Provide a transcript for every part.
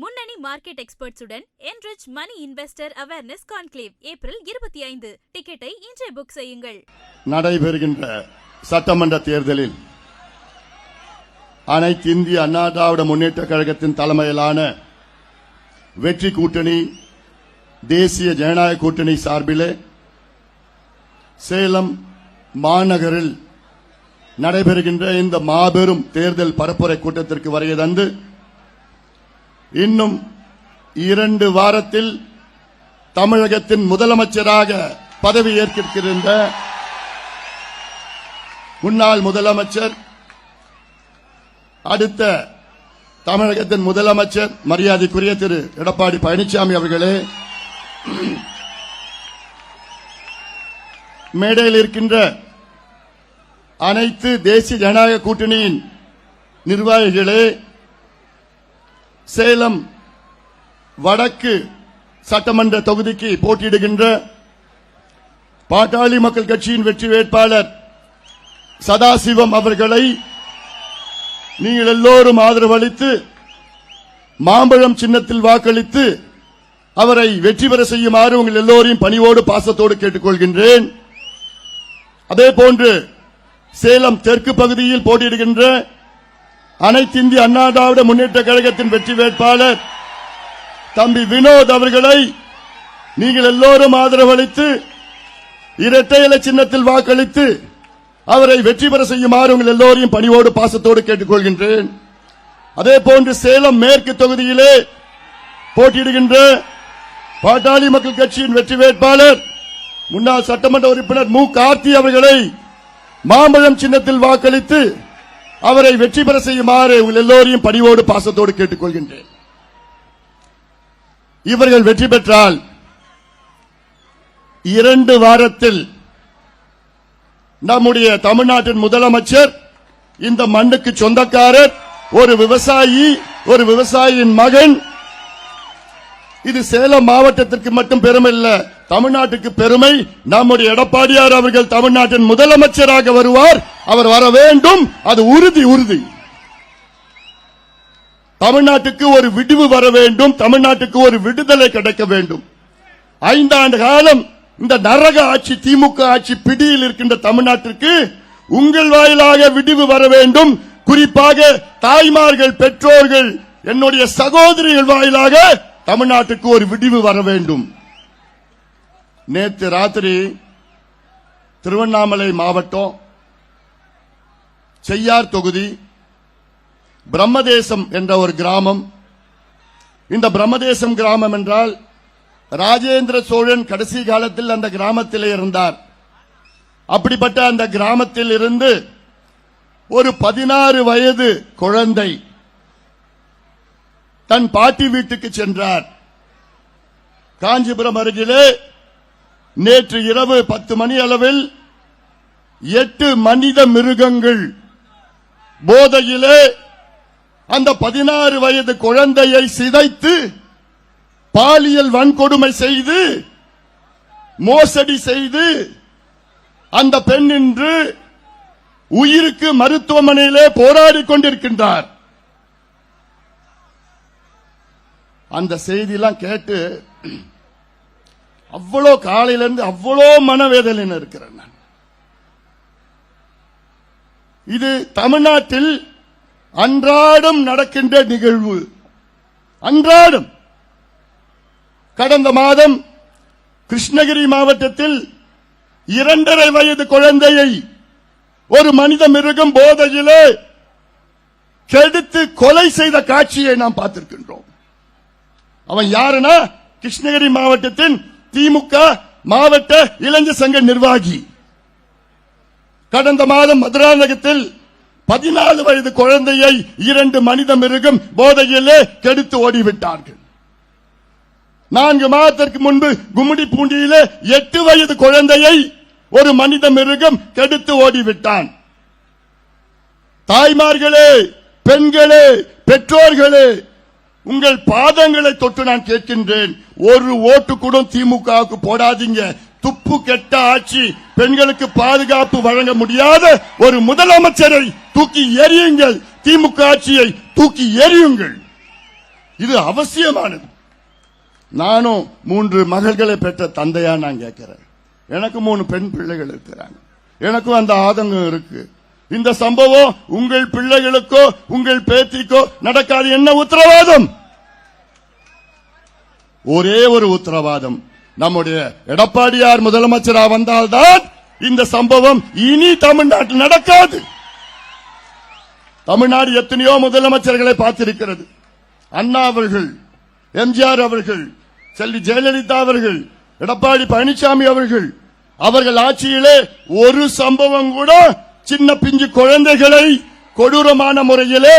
முன்னணி market எக்ஸ்பர்ட்ஸுடன் enrich money investor awareness conclave April 25. டிக்கெட்டை இன்றே புக் செய்யுங்கள். நடைபெறுகின்ற சட்டமன்ற தேர்தலில் அனைத்து இந்திய அண்ணா திராவிட முன்னேற்ற கழகத்தின் தலைமையிலான வெற்றி கூட்டணி தேசிய ஜனநாயக கூட்டணி சார்பிலே சேலம் மாநகரில் நடைபெறுகின்ற இந்த மாபெரும் தேர்தல் பரப்புரை கூட்டத்திற்கு வருகை தந்து இன்னும் 2 வாரத்தில் தமிழகத்தின் முதலமைச்சராக பதவி ஏற்கின்ற முன்னாள் முதலமைச்சர் அடுத்த தமிழகத்தின் முதலமைச்சர் மரியாதைக்குரிய திரு எடப்பாடி பழனிசாமி அவர்களே, மேடையில் இருக்கின்ற அனைத்து தேசிய ஜனநாயக கூட்டணியின் நிர்வாகிகளே, சேலம் வடக்கு சட்டமன்ற தொகுதிக்கு போட்டியிடுகின்ற பாட்டாளி மக்கள் கட்சியின் வெற்றி வேட்பாளர் சதாசிவம் அவர்களை நீங்கள் எல்லோரும் ஆதரவு அளித்து மாம்பழம் சின்னத்தில் வாக்களித்து அவரை வெற்றி பெற செய்யுமாறு உங்கள் எல்லோரையும் பணிவோடு பாசத்தோடு கேட்டுக்கொள்கின்றேன். அதேபோன்று சேலம் தெற்கு பகுதியில் போட்டியிடுகின்ற அனைத்து இந்திய அண்ணா திராவிட முன்னேற்ற கழகத்தின் வெற்றி வேட்பாளர் தம்பி வினோத் அவர்களை நீங்கள் எல்லோரும் ஆதரவு அளித்து இரட்டை இலை சின்னத்தில் வாக்களித்து அவரை வெற்றி பெற செய்யுமாறு உங்கள் எல்லோரையும் பணிவோடு பாசத்தோடு கேட்டுக்கொள்கின்றேன். அதேபோன்று சேலம் மேற்கு தொகுதியிலே போட்டியிடுகின்ற பாட்டாளி மக்கள் கட்சியின் வெற்றி வேட்பாளர் முன்னாள் சட்டமன்ற உறுப்பினர் மு கார்த்தி அவர்களை மாம்பழம் சின்னத்தில் வாக்களித்து அவரை வெற்றி பெற செய்யுமாறு உங்கள் எல்லோரையும் பணிவோடு பாசத்தோடு கேட்டுக்கொள்கின்றேன். இவர்கள் வெற்றி பெற்றால் 2 வாரத்தில் நம்முடைய தமிழ்நாட்டின் முதலமைச்சர் இந்த மண்ணுக்கு சொந்தக்காரர், ஒரு விவசாயி, ஒரு விவசாயியின் மகன். இது சேலம் மாவட்டத்திற்கு மட்டும் பெருமை இல்ல, தமிழ்நாட்டுக்கு பெருமை. நம்முடைய எடப்பாடியார் அவர்கள் தமிழ்நாட்டின் முதலமைச்சராக வருவார். அவர் வர வேண்டும், அது உறுதி. தமிழ்நாட்டுக்கு ஒரு விடிவு வர வேண்டும், தமிழ்நாட்டுக்கு ஒரு விடுதலை கிடைக்க வேண்டும். 5 ஆண்டு காலம் இந்த நரக ஆட்சி திமுக ஆட்சி பிடியில் இருக்கின்ற தமிழ்நாட்டிற்கு உங்கள் வாயிலாக விடிவு வர வேண்டும். குறிப்பாக தாய்மார்கள், பெற்றோர்கள், என்னுடைய சகோதரிகள் வாயிலாக தமிழ்நாட்டுக்கு ஒரு விடிவு வர வேண்டும். நேற்று ராத்திரி திருவண்ணாமலை மாவட்டம் செய்யார் தொகுதி பிரம்மதேசம் என்ற ஒரு கிராமம். இந்த பிரம்மதேசம் கிராமம் என்றால் ராஜேந்திர சோழன் கடைசி காலத்தில் அந்த கிராமத்தில் இருந்தார். அப்படிப்பட்ட அந்த கிராமத்தில் இருந்து ஒரு 16 வயது குழந்தை தன் பாட்டி வீட்டுக்கு சென்றார். காஞ்சிபுரம் அருகிலே நேற்று இரவு 10 மணி அளவில் 8 மனித மிருகங்கள் போதையிலே அந்த 16 வயது குழந்தையை சிதைத்து பாலியல் வன்கொடுமை செய்து மோசடி செய்து அந்த பெண் இன்று உயிருக்கு மருத்துவமனையிலே போராடிக் கொண்டிருக்கின்றார். அந்த செய்தியெல்லாம் கேட்டு அவ்வளோ காலையிலிருந்து அவ்வளோ மனவேதனையில் இருக்கிறேன் நான். இது தமிழ்நாட்டில் அன்றாடம் நடக்கின்ற நிகழ்வு. அன்றாடம். கடந்த மாதம் கிருஷ்ணகிரி மாவட்டத்தில் 2.5 வயது குழந்தையை ஒரு மனித மிருகம் போதையிலே கெடுத்து கொலை செய்த காட்சியை நாம் பார்த்திருக்கின்றோம். அவன் யாருன்னா கிருஷ்ணகிரி மாவட்டத்தின் திமுக மாவட்ட இளைஞர் சங்க நிர்வாகி. கடந்த மாதம் மதுராந்தகத்தில் 14 வயது குழந்தையை 2 மனித மிருகம் போதையிலே கெடுத்து ஓடிவிட்டார்கள். 4 மாதத்திற்கு முன்பு கும்மிடி பூண்டியிலே 8 வயது குழந்தையை ஒரு மனித மிருகம் கெடுத்து ஓடிவிட்டான். தாய்மார்களே, பெண்களே, பெற்றோர்களே, உங்கள் பாதங்களை தொட்டு நான் கேட்கின்றேன். ஒரு ஓட்டு கூட திமுகவுக்கு போடாதீங்க. துப்பு கெட்ட ஆட்சி, பெண்களுக்கு பாதுகாப்பு வழங்க முடியாத ஒரு முதலமைச்சரை தூக்கி எறியுங்கள். திமுக ஆட்சியை தூக்கி எறியுங்கள். இது அவசியமானது. நானும் 3 மகள்களை பெற்ற தந்தையா நான் கேட்கிறேன். எனக்கு 3 பெண் பிள்ளைகள் இருக்கிறாங்க. எனக்கும் அந்த ஆதங்கம் இருக்கு. இந்த சம்பவம் உங்கள் பிள்ளைகளுக்கோ உங்கள் பேத்திக்கோ நடக்காது. என்ன உத்தரவாதம்? ஒரே ஒரு உத்தரவாதம், நம்முடைய எடப்பாடியார் முதலமைச்சரா வந்தால்தான் இந்த சம்பவம் இனி தமிழ்நாட்டில் நடக்காது. தமிழ்நாடு எத்தனையோ முதலமைச்சர்களை பார்த்திருக்கிறது. அண்ணா அவர்கள், எம்ஜிஆர் அவர்கள், செல்வி ஜெயலலிதா அவர்கள், எடப்பாடி பழனிசாமி அவர்கள் ஆட்சியிலே ஒரு சம்பவம் கூட சின்ன பிஞ்சு குழந்தைகளை கொடூரமான முறையிலே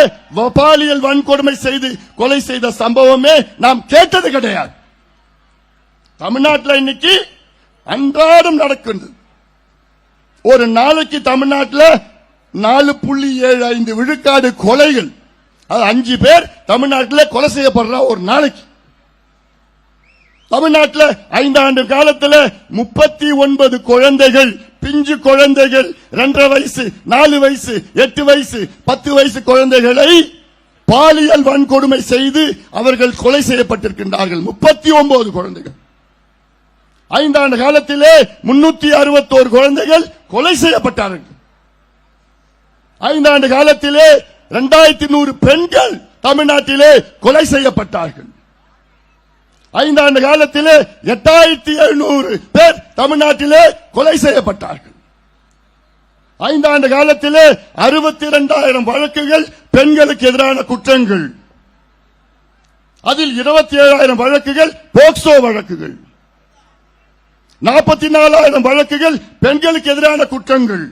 பாலியல் வன்கொடுமை செய்து கொலை செய்த சம்பவமே நாம் கேட்டது கிடையாது. தமிழ்நாட்டில் இன்னைக்கு அன்றாடம் நடக்கின்றது. ஒரு நாளைக்கு தமிழ்நாட்டில் 4.75 விழுக்காடு கொலைகள், அது 5 பேர் தமிழ்நாட்டில் கொலை செய்யப்படுற ஒரு நாளைக்கு. தமிழ்நாட்டில் 5 ஆண்டு காலத்தில் 39 குழந்தைகள், பிஞ்சு குழந்தைகள், 2.5 வயசு, 4 வயசு, 8 வயசு, 10 வயசு குழந்தைகளை பாலியல் வன்கொடுமை செய்து அவர்கள் கொலை செய்யப்பட்டிருக்கின்றார்கள். 39 குழந்தைகள். 5 ஆண்டு காலத்திலே 361 குழந்தைகள் கொலை செய்யப்பட்டார்கள். 5 ஆண்டு காலத்திலே 2100 பெண்கள் தமிழ்நாட்டிலே கொலை செய்யப்பட்டார்கள். 5 ஆண்டு காலத்திலே 8700 பேர் தமிழ்நாட்டிலே கொலை செய்யப்பட்டார்கள். 5 ஆண்டு காலத்திலே 62,000 வழக்குகள் பெண்களுக்கு எதிரான குற்றங்கள், அதில் 27,000 வழக்குகள் போக்சோ வழக்குகள், 44,000 வழக்குகள் பெண்களுக்கு எதிரான குற்றங்கள்.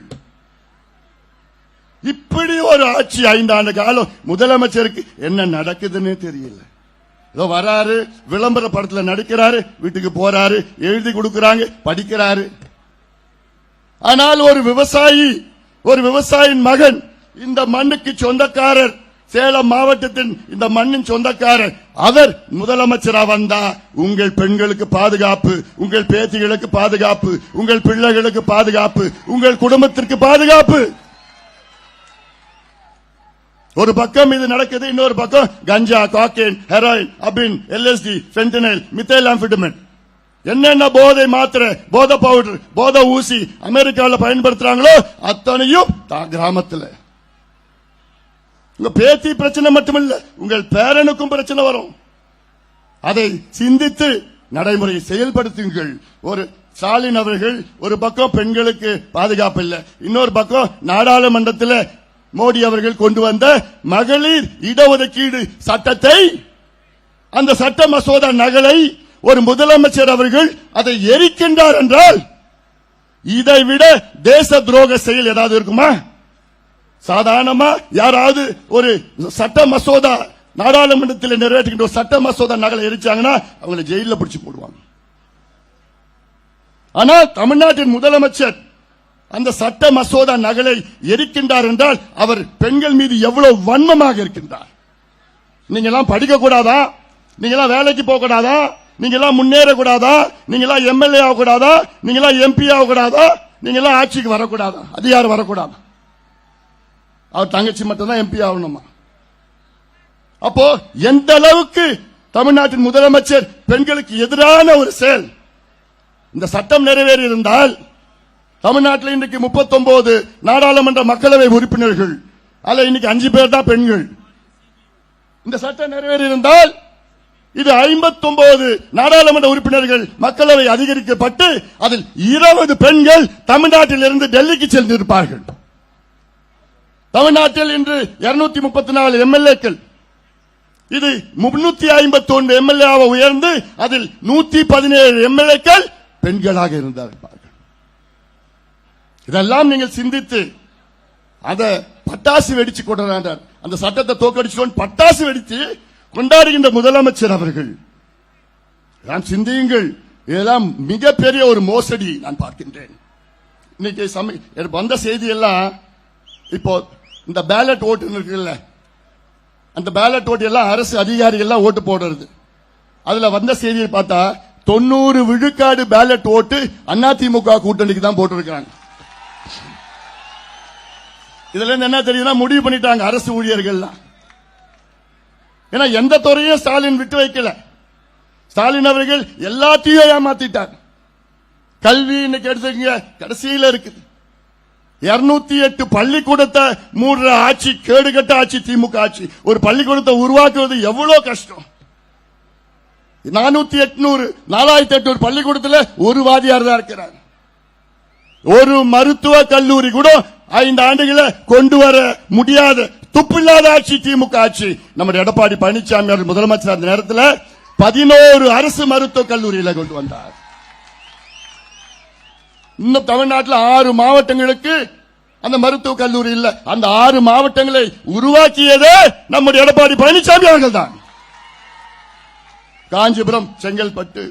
இப்படி ஒரு ஆட்சி 5 ஆண்டு காலம் முதலமைச்சருக்கு என்ன நடக்குதுன்னு தெரியல. ஏதோ வராரு, விளம்பர படத்தில் நடிக்கிறாரு, வீட்டுக்கு போறாரு, எழுதி கொடுக்கிறாங்க, படிக்கிறாரு. ஆனால் ஒரு விவசாயியின் மகன், இந்த மண்ணுக்கு சொந்தக்காரர், சேலம் மாவட்டத்தின் இந்த மண்ணின் சொந்தக்காரர், அவர் முதலமைச்சரா வந்தா உங்கள் பெண்களுக்கு பாதுகாப்பு, உங்கள் பேத்திகளுக்கு பாதுகாப்பு, உங்கள் பிள்ளைகளுக்கு பாதுகாப்பு, உங்கள் குடும்பத்திற்கு பாதுகாப்பு. ஒரு பக்கம் இது நடக்குது, இன்னொரு பக்கம் கஞ்சா, காக்கேன், ஹெராயின், அபின், LSD, ஃபென்டனைல், மித்தைலாம்பிட்டமின், என்னென்ன போதை மாத்திரை, போதை பவுடர், போதை ஊசி அமெரிக்காவில் பயன்படுத்துறாங்களோ அத்தனையும் கிராமத்தில். உங்க பேத்தி பிரச்சனை மட்டுமில்ல, உங்கள் பேரனுக்கும் பிரச்சனை வரும். அதை சிந்தித்து நடைமுறையை செயல்படுத்துங்கள். ஒரு ஸ்டாலின் அவர்கள் ஒரு பக்கம் பெண்களுக்கு பாதுகாப்பு இல்லை, இன்னொரு பக்கம் நாடாளுமன்றத்தில் மோடி அவர்கள் கொண்டு வந்த மகளிர் இடஒதுக்கீடு சட்டத்தை, அந்த சட்ட மசோதா நகலை ஒரு முதலமைச்சர் அவர்கள் அதை எரிக்கின்றார் என்றால் இதைவிட தேச துரோக செயல் ஏதாவது இருக்குமா? சாதாரணமா யாராவது ஒரு சட்ட மசோதா நாடாளுமன்றத்தில் நிறைவேற்றுகின்ற ஒரு சட்ட மசோதா நகலை எரிச்சாங்கன்னா அவங்களை ஜெயில பிடிச்சு போடுவாங்க. ஆனால் தமிழ்நாட்டின் முதலமைச்சர் அந்த சட்ட மசோதா நகலை எரிக்கின்றார் என்றால் அவர் பெண்கள் மீது எவ்வளவு வன்மமாக இருக்கின்றார். நீங்க எல்லாம் படிக்க கூடாதா? நீங்க எல்லாம் வேலைக்கு போக கூடாதா? நீங்க எல்லாம் முன்னேற கூடாதா? நீங்க எல்லாம் MLA ஆக கூடாதா? நீங்க எல்லாம் MP ஆக கூடாதா? நீங்க எல்லாம் ஆட்சிக்கு வரக்கூடாதா? அதிகாரம் வரக்கூடாதா? அவர் தங்கச்சி மட்டும் தான் MP ஆகணுமா? அப்போ எந்த அளவுக்கு தமிழ்நாட்டின் முதலமைச்சர் பெண்களுக்கு எதிரான ஒரு செயல். இந்த சட்டம் நிறைவேறி இருந்தால் தமிழ்நாட்டில் இன்றைக்கு 39 நாடாளுமன்ற மக்களவை உறுப்பினர்கள், அல்ல இன்னைக்கு 5 பேர் தான் பெண்கள். இந்த சட்டம் நிறைவேறி இருந்தால் இது 59 நாடாளுமன்ற உறுப்பினர்கள் மக்களவை அதிகரிக்கப்பட்டு அதில் 20 பெண்கள் தமிழ்நாட்டில் இருந்து டெல்லிக்கு சென்றிருப்பார்கள். தமிழ்நாட்டில் இன்று 234 MLAக்கள், இது 351 MLA உயர்ந்து அதில் 117 MLAக்கள் பெண்களாக இருந்தார்கள். இதெல்லாம் நீங்கள் சிந்தித்து அத பட்டாசு வெடிச்சு கொண்டாடுறார். அந்த சட்டத்தை தோக்கடிச்சு பட்டாசு வெடித்து கொண்டாடுகின்ற முதலமைச்சர் அவர்கள் நான் சிந்தியுங்கள். இதெல்லாம் மிகப்பெரிய ஒரு மோசடி நான் பார்க்கின்றேன். இன்னைக்கு வந்த செய்தி எல்லாம் இப்போ இந்த பேலட் ஓட்டு இருக்குல்ல, அந்த பேலட் ஓட்டு எல்லாம் அரசு அதிகாரிகள் எல்லாம் ஓட்டு போடுறது. அதுல வந்த செய்தியை பார்த்தா 90 விழுக்காடு பேலட் ஓட்டு அதிமுக கூட்டணிக்கு தான் போட்டிருக்கிறாங்க. இதுல இருந்து என்ன தெரியுதுன்னா முடிவு பண்ணிட்டாங்க அரசு ஊழியர்கள். ஏன்னா எந்த துறையும் ஸ்டாலின் விட்டு வைக்கல. ஸ்டாலின் அவர்கள் எல்லாத்தையும் ஏமாத்திட்டார். கல்வி இன்னைக்கு எடுத்துக்கங்க, கடைசியில இருக்குது. 208 பள்ளிக்கூடத்தை மூடுற ஆட்சி, கேடுகட்ட ஆட்சி திமுக ஆட்சி. ஒரு பள்ளிக்கூடத்தை உருவாக்குவது எவ்வளவு கஷ்டம். 4800 பள்ளிக்கூடத்தில் ஒரு வாதியார் தான் இருக்கிறார். ஒரு மருத்துவ கல்லூரி கூட 5 ஆண்டுகளை கொண்டு வர முடியாத துப்பில்லாத ஆட்சி திமுக ஆட்சி. நம்முடைய எடப்பாடி பழனிசாமி அவர்கள் முதலமைச்சர் அந்த நேரத்தில் 11 அரசு மருத்துவக் கல்லூரிகளை கொண்டு வந்தார். இன்னும் தமிழ்நாட்டில் 6 மாவட்டங்களுக்கு அந்த மருத்துவக் கல்லூரி இல்ல. அந்த 6 மாவட்டங்களை உருவாக்கியதே நம்முடைய எடப்பாடி பழனிசாமி அவர்கள் தான். காஞ்சிபுரம், செங்கல்பட்டு,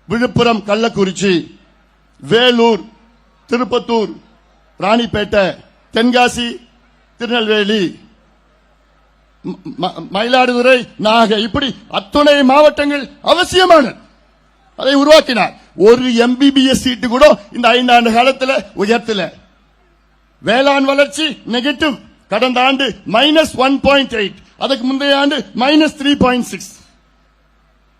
விழுப்புரம், கள்ளக்குறிச்சி, வேலூர், திருப்பத்தூர், ராணிப்பேட்டை, தென்காசி, திருநெல்வேலி, மயிலாடுதுறை, நாகை, இப்படி அத்துணை மாவட்டங்கள் அவசியமானது. அதை உருவாக்கினார். ஒரு MBBS சீட்டு கூட இந்த 5 ஆண்டு காலத்தில் உயர்த்தல. வேளாண் வளர்ச்சி நெகட்டிவ். கடந்த ஆண்டு -1.8, அதுக்கு முந்தைய ஆண்டு -3.6.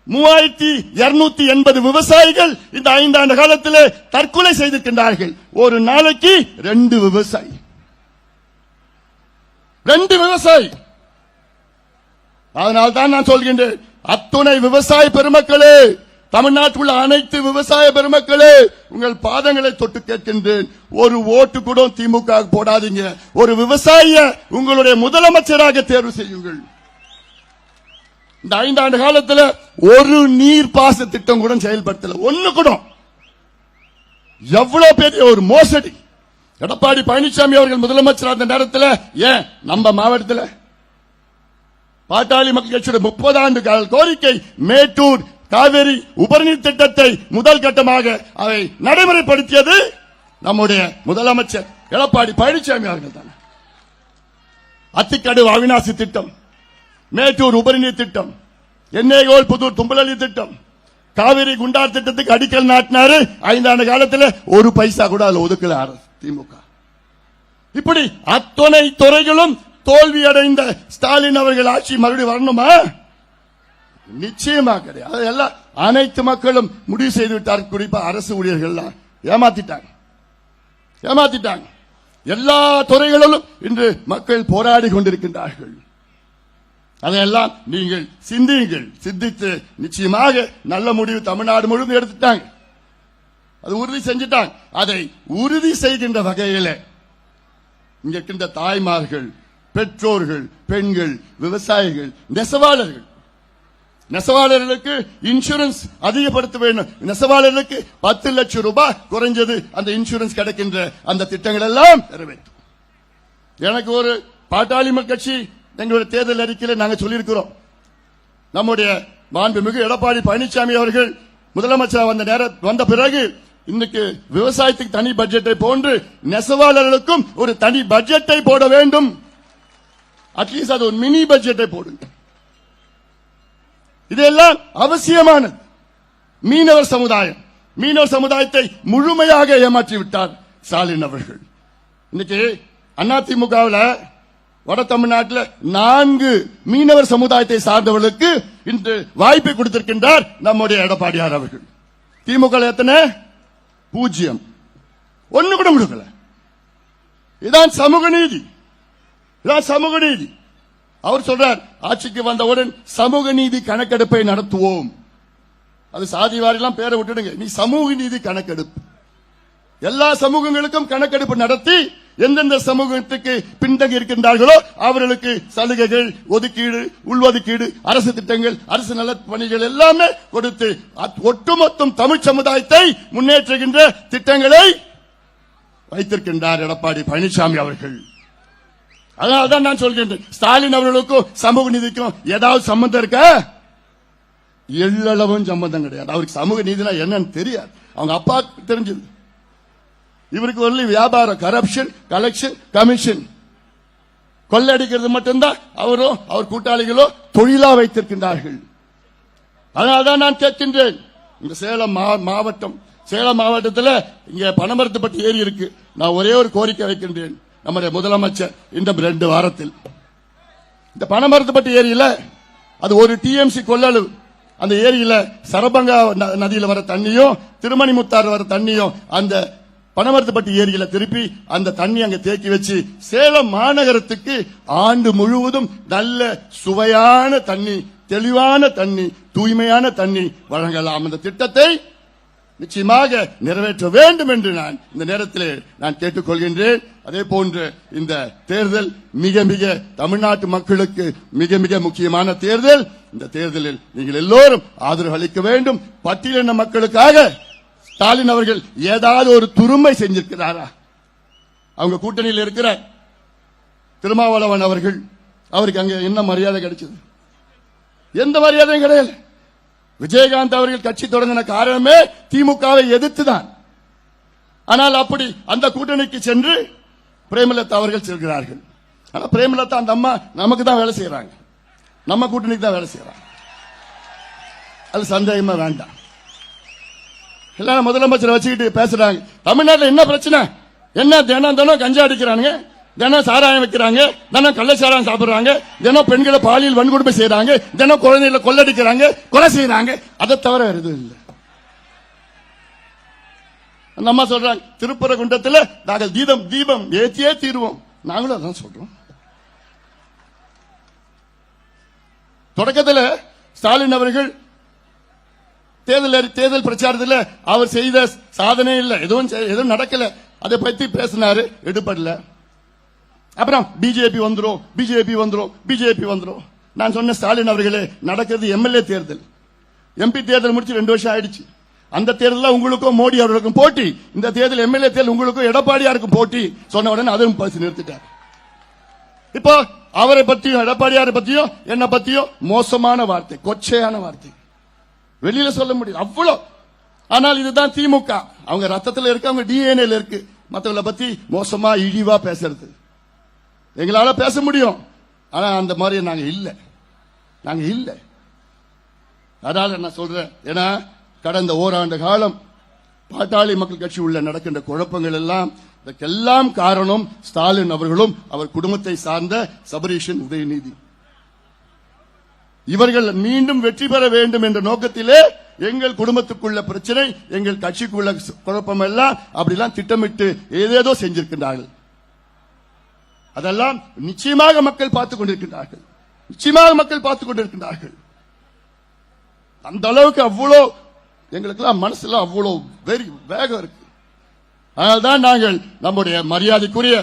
3280 விவசாயிகள் இந்த 5 ஆண்டு காலத்தில் தற்கொலை செய்திருக்கின்றார்கள். ஒரு நாளைக்கு 2 விவசாயி. அதனால்தான் நான் சொல்கின்றேன், அத்துணை விவசாய பெருமக்களே, தமிழ்நாட்டில் உள்ள அனைத்து விவசாய பெருமக்களே, உங்கள் பாதங்களை தொட்டு கேட்கின்றேன், ஒரு ஓட்டு கூட திமுக போடாதீங்க. ஒரு விவசாயிய உங்களுடைய முதலமைச்சராக தேர்வு செய்யுங்கள். இந்த 5 ஆண்டு காலத்தில் ஒரு நீர்ப்பாச திட்டம் கூட செயல்படுத்தல. ஒண்ணு கூட. எவ்வளவு பெரிய ஒரு மோசடி. எடப்பாடி பழனிசாமி அவர்கள் முதலமைச்சர் அந்த நேரத்தில் ஏன் நம்ம மாவட்டத்தில் பாட்டாளி மக்கள் கட்சியுடைய 30 ஆண்டு கால கோரிக்கை மேட்டூர் காவிரி உபரிநீர் திட்டத்தை முதல் கட்டமாக அதை நடைமுறைப்படுத்தியது நம்முடைய முதலமைச்சர் எடப்பாடி பழனிசாமி அவர்கள் தான். அத்திக்கடு அவிநாசி திட்டம், மேட்டூர் உபரிநீர் திட்டம், எண்ணெய்கோல் புதூர் தும்பலி திட்டம், காவிரி குண்டார் திட்டத்துக்கு அடிக்கல் நாட்டினாரு. 5 ஆண்டு காலத்தில் ஒரு பைசா கூட அதுல ஒதுக்கல அரசு திமுக. இப்படி அத்தனை துறைகளும் தோல்வி அடைந்த ஸ்டாலின் அவர்கள் ஆட்சி மறுபடியும் வரணுமா? நிச்சயமா கிடையாது. அதெல்லாம் அனைத்து மக்களும் முடிவு செய்து விட்டார். குறிப்பா அரசு ஊழியர்கள் ஏமாத்திட்டாங்க. எல்லா துறைகளிலும் இன்று மக்கள் போராடி கொண்டிருக்கின்றார்கள். அதையெல்லாம் நீங்கள் சிந்தித்து நிச்சயமாக நல்ல முடிவு தமிழ்நாடு முழுவதும் எடுத்துட்டாங்க. அது உறுதி செஞ்சுட்டாங்க. அதை உறுதி செய்கின்ற வகையில் இங்க இருக்கின்ற தாய்மார்கள், பெற்றோர்கள், பெண்கள், விவசாயிகள், நெசவாளர்களுக்கு இன்சூரன்ஸ் அதிகப்படுத்த வேண்டும். நெசவாளர்களுக்கு 10 லட்சம் ரூபாய் குறைஞ்சது அந்த இன்சூரன்ஸ் கிடைக்கின்ற அந்த திட்டங்கள் எல்லாம் நிறைவேற்றும். எனக்கு ஒரு பாட்டாளி மக்கள் கட்சி எங்களுடைய தேர்தல் அறிக்கையில் நாங்கள் சொல்லியிருக்கிறோம், நம்முடைய மாண்புமிகு எடப்பாடி பழனிசாமி அவர்கள் முதலமைச்சர் வந்த பிறகு இன்னைக்கு விவசாயத்துக்கு தனி பட்ஜெட்டை போன்று நெசவாளர்களுக்கும் ஒரு தனி பட்ஜெட்டை போட வேண்டும். அட்லீஸ்ட் அது ஒரு மினி பட்ஜெட்டை போடுங்க. இதெல்லாம் அவசியமானது. மீனவர் சமுதாயத்தை முழுமையாக ஏமாற்றி விட்டார் ஸ்டாலின் அவர்கள். இன்னைக்கு அதிமுகவில் வட தமிழ்நாட்டில் 4 மீனவர் சமுதாயத்தை சார்ந்தவர்களுக்கு இன்று வாய்ப்பை கொடுத்திருக்கின்றார் நம்முடைய எடப்பாடியார் அவர்கள். திமுக எத்தனை? 0. ஒண்ணு கூட கொடுக்கல. இதான் சமூக நீதி. அவர் சொல்றார், ஆட்சிக்கு வந்தவுடன் சமூக நீதி கணக்கெடுப்பை நடத்துவோம். அது சாதி வாரிலாம் பேரை விட்டுடுங்க, நீ சமூக நீதி கணக்கெடுப்பு. எல்லா சமூகங்களுக்கும் கணக்கெடுப்பு நடத்தி எந்தெந்த சமூகத்துக்கு பின்தங்கி இருக்கின்றார்களோ அவர்களுக்கு சலுகைகள், ஒதுக்கீடு, உள்ஒதுக்கீடு, அரசு திட்டங்கள், அரசு நல பணிகள் எல்லாமே கொடுத்து ஒட்டுமொத்தம் தமிழ் சமுதாயத்தை முன்னேற்றுகின்ற திட்டங்களை வைத்திருக்கின்றார் எடப்பாடி பழனிசாமி அவர்கள். அதனால்தான் நான் சொல்கின்றேன், ஸ்டாலின் அவர்களுக்கும் சமூக நீதிக்கும் ஏதாவது சம்பந்தம் இருக்க? எள்ளளவும் சம்பந்தம் கிடையாது. அவருக்கு சமூக நீதினா என்னன்னு தெரியாது. அவங்க அப்பா தெரிஞ்சது. இவருக்கு ஒரு வியாபாரம், கரப்ஷன், கலெக்ஷன், கமிஷன், கொள்ளடிக்கிறது மட்டும்தான் அவரும் அவர் கூட்டாளிகளோ தொழிலா வைத்திருக்கின்றார்கள். அதனால்தான் நான் கேட்கின்றேன், இந்த சேலம் மாவட்டத்தில் இங்க பனமரத்துப்பட்டி ஏரி இருக்கு. நான் ஒரே ஒரு கோரிக்கை வைக்கின்றேன், நம்முடைய முதலமைச்சர் இந்த 2 வாரத்தில் இந்த பனமரத்துப்பட்டி ஏரியில அது ஒரு டிஎம்சி கொள்ளளவு. அந்த ஏரியில சரபங்கா நதியில வர தண்ணியும் திருமணிமுத்தாறு வர தண்ணியும் அந்த பனமரத்துப்பட்டி ஏரியில திருப்பி அந்த தண்ணி அங்க தேக்கி வச்சு சேலம் மாநகரத்துக்கு ஆண்டு முழுவதும் நல்ல சுவையான தண்ணி, தெளிவான தண்ணி, தூய்மையான தண்ணி வழங்கலாம். அந்த திட்டத்தை நிச்சயமாக நிறைவேற்ற வேண்டும் என்று நான் இந்த நேரத்தில் நான் கேட்டுக்கொள்கின்றேன். அதே போன்று இந்த தேர்தல் மிக மிக தமிழ்நாட்டு மக்களுக்கு மிக மிக முக்கியமான தேர்தல். இந்த தேர்தலில் நீங்கள் எல்லோரும் ஆதரவு அளிக்க வேண்டும். பட்டியலின மக்களுக்காக ஸ்டாலின் அவர்கள் ஏதாவது ஒரு துரும்பை செஞ்சிருக்கிறாரா? அவங்க கூட்டணியில் இருக்கிற திருமாவளவன் அவர்கள், அவருக்கு அங்க என்ன மரியாதை கிடைச்சது? எந்த மரியாதையும் கிடையாது. விஜயகாந்த் அவர்கள் கட்சி தொடங்கின காரணமே திமுகவை எதிர்த்துதான். ஆனால் அப்படி அந்த கூட்டணிக்கு சென்று பிரேமலதா அவர்கள் செல்கிறார்கள். ஆனா பிரேமலதா அந்த அம்மா நமக்கு தான் வேலை செய்யறாங்க, நம்ம கூட்டணிக்கு தான் வேலை செய்யறாங்க. அது சந்தேகமா வேண்டாம். எல்லாரும் முதலமைச்சரை வச்சுக்கிட்டு பேசுறாங்க. தமிழ்நாட்டில் என்ன பிரச்சனை? என்ன தினம் தினம் கஞ்சா அடிக்கிறாங்க, தினம் சாராயம் வைக்கிறாங்க, தினம் கள்ள சாராயம் சாப்பிடுறாங்க, தினம் பெண்களை பாலியல் வன்கொடுமை செய்யறாங்க, தினம் குழந்தைகளை கொள்ளடிக்கிறாங்க, கொலை செய்யறாங்க. அதை தவிர வேற எதுவும் இல்லை. அந்த அம்மா சொல்றாங்க, திருப்பரங்குன்றத்தில் நாங்கள் தீபம் ஏற்றியே தீருவோம். நாங்களும் அதான் சொல்றோம். தொடக்கத்தில் ஸ்டாலின் அவர்கள் தேர்தல் பிரச்சாரத்தில் அவர் செய்த சாதனை இல்லை, எதுவும் நடக்கல, அதை பத்தி பேசினாரு, எடுபடல. அப்புறம் பிஜேபி வந்துரும். நான் சொன்ன ஸ்டாலின் அவர்களே, நடக்கிறது எம்எல்ஏ தேர்தல், எம்பி தேர்தல் முடிச்சு 2 வருஷம் ஆயிடுச்சு. அந்த தேர்தல் உங்களுக்கும் மோடி அவர்களுக்கும் போட்டி, இந்த தேர்தல் எம்எல்ஏ தேர்தல் உங்களுக்கும் எடப்பாடியாருக்கும் போட்டி சொன்ன உடனே அதுவும் பேசி நிறுத்திட்டார். இப்போ அவரை பத்தியும் எடப்பாடியாரை பத்தியும் என்ன பத்தியும் மோசமான வார்த்தை, கொச்சையான வார்த்தை வெளியில சொல்ல முடியும் அவ்வளவு. ஆனால் இதுதான் திமுக, அவங்க ரத்தத்தில் இருக்கு, அவங்க டிஎன்ஏல இருக்கு. மற்றவங்களை பத்தி மோசமா இழிவா பேசுறது எங்களால பேச முடியும். ஆனா அந்த மாதிரி நாங்க இல்ல. அதனால நான் சொல்றேன், ஏன்னா கடந்த ஓராண்டு காலம் பாட்டாளி மக்கள் கட்சி உள்ள நடக்கின்ற குழப்பங்கள் எல்லாம், இதற்கெல்லாம் காரணம் ஸ்டாலின் அவர்களும் அவர் குடும்பத்தை சார்ந்த சபரீஷன், உதயநிதி. இவர்கள் மீண்டும் வெற்றி பெற வேண்டும் என்ற நோக்கத்திலே எங்கள் குடும்பத்துக்குள்ள பிரச்சனை, எங்கள் கட்சிக்குள்ள குழப்பம் எல்லாம் அப்படிலாம் திட்டமிட்டு ஏதேதோ செஞ்சிருக்கின்றார்கள். அதெல்லாம் நிச்சயமாக மக்கள் பார்த்துக் கொண்டிருக்கின்றார்கள். அந்த அளவுக்கு அவ்வளோ எங்களுக்கெல்லாம் மனசுல அவ்வளோ வேகம் இருக்கு. அதனால்தான் நாங்கள் நம்முடைய மரியாதைக்குரிய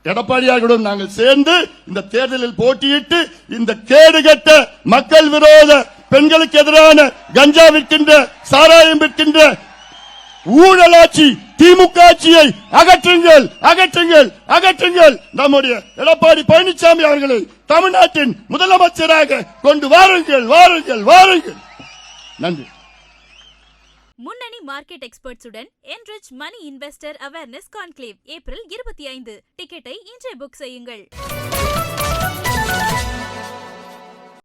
எடப்பாடியார்களுடன் நாங்கள் சேர்ந்து இந்த தேர்தலில் போட்டியிட்டு இந்த கேடுகட்ட மக்கள் விரோத பெண்களுக்கு எதிரான கஞ்சா விற்கின்ற, சாராயம் விற்கின்ற ஊழலாட்சி திமுக ஆட்சியை அகற்றுங்கள். நம்முடைய எடப்பாடி பழனிசாமி அவர்களை தமிழ்நாட்டின் முதலமைச்சராக கொண்டு வாருங்கள். நன்றி. முன்னணி market எக்ஸ்பர்ட்ஸுடன் enrich money investor awareness conclave April 25. டிக்கெட்டை இன்றே புக் செய்யுங்கள்.